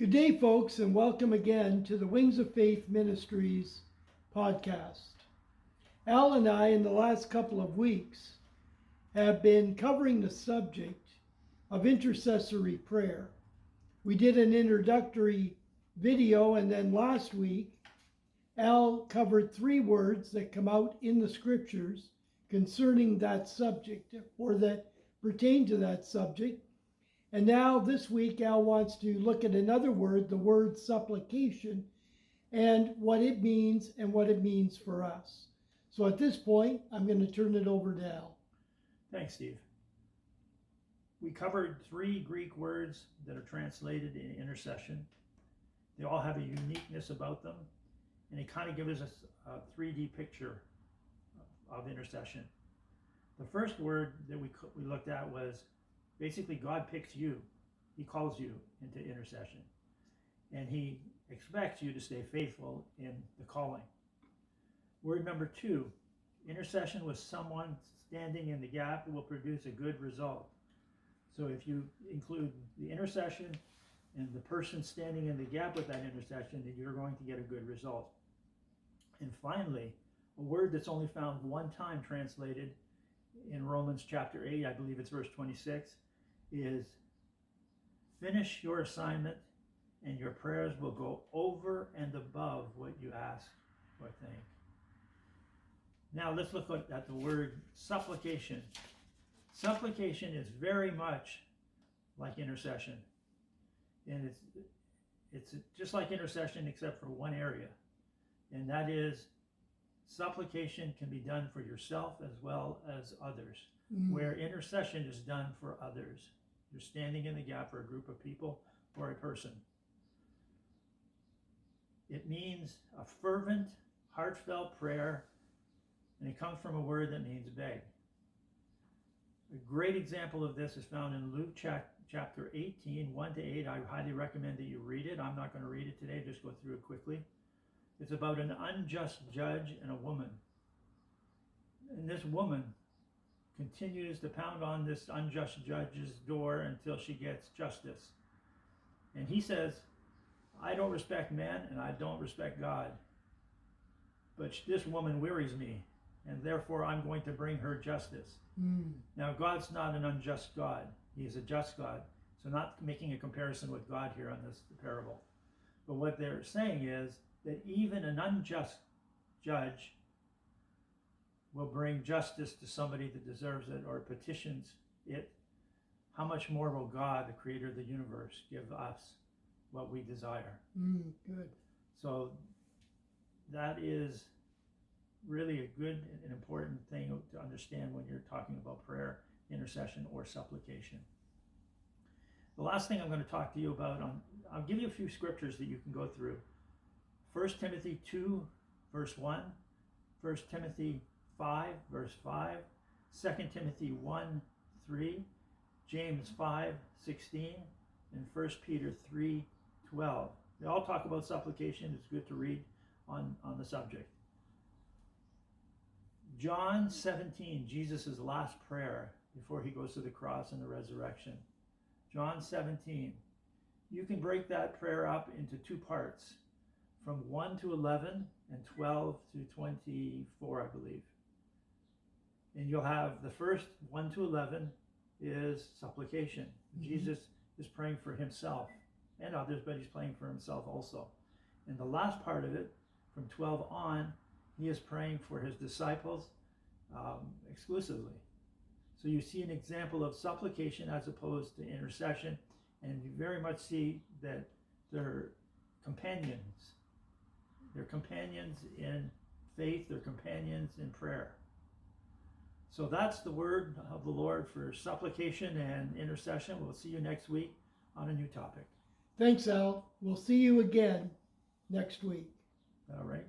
Good day, folks, and welcome again to the Wings of Faith Ministries podcast. Al and I, in the last couple of weeks, have been covering the subject of intercessory prayer. We did an introductory video, and then last week, Al covered 3 words that come out in the scriptures concerning that subject, or that pertain to that subject. And now this week, Al wants to look at another word, the word supplication, and what it means and what it means for us. So at this point, I'm going to turn it over to Al. Thanks, Steve. We covered 3 Greek words that are translated in intercession. They all have a uniqueness about them, and they kind of give us a 3D picture of intercession. The first word that we looked at was basically God picks you. He calls you into intercession. And he expects you to stay faithful in the calling. Word number 2, intercession with someone standing in the gap will produce a good result. So if you include the intercession and the person standing in the gap with that intercession, then you're going to get a good result. And finally, a word that's only found one time translated in Romans chapter 8, I believe it's verse 26, is finish your assignment and your prayers will go over and above what you ask or think. Now let's look at the word supplication. Supplication is very much like intercession. And it's just like intercession except for one area. And that is supplication can be done for yourself as well as others. Where intercession is done for others. You're standing in the gap for a group of people or a person. It means a fervent, heartfelt prayer, and it comes from a word that means beg. A great example of this is found in Luke chapter 18, 1-8. I highly recommend that you read it. I'm not going to read it today, just go through it quickly. It's about an unjust judge and a woman. And this woman continues to pound on this unjust judge's door until she gets justice. And he says, I don't respect man and I don't respect God. But this woman wearies me, and therefore I'm going to bring her justice. Now, God's not an unjust God. He is a just God. So not making a comparison with God here on this parable. But what they're saying is that even an unjust judge will bring justice to somebody that deserves it or petitions it. How much more will God, the creator of the universe, give us what we desire? Good. So that is really a good and important thing to understand when you're talking about prayer, intercession, or supplication. The last thing I'm going to talk to you about, I'll give you a few scriptures that you can go through. 1 Timothy 2, verse 1, 1 Timothy 5, verse 5, 2 Timothy 1, 3, James 5, 16, and 1 Peter 3, 12. They all talk about supplication. It's good to read on the subject. John 17, Jesus' last prayer before he goes to the cross and the resurrection. John 17. You can break that prayer up into 2 parts, from 1 to 11 and 12 to 24, I believe. And you'll have the first 1 to 11 is supplication. Jesus is praying for himself and others, but he's praying for himself also. And the last part of it, from 12 on, he is praying for his disciples exclusively. So you see an example of supplication as opposed to intercession, and you very much see that they're companions. They're companions in faith, they're companions in prayer. So that's the word of the Lord for supplication and intercession. We'll see you next week on a new topic. Thanks, Al. We'll see you again next week. All right.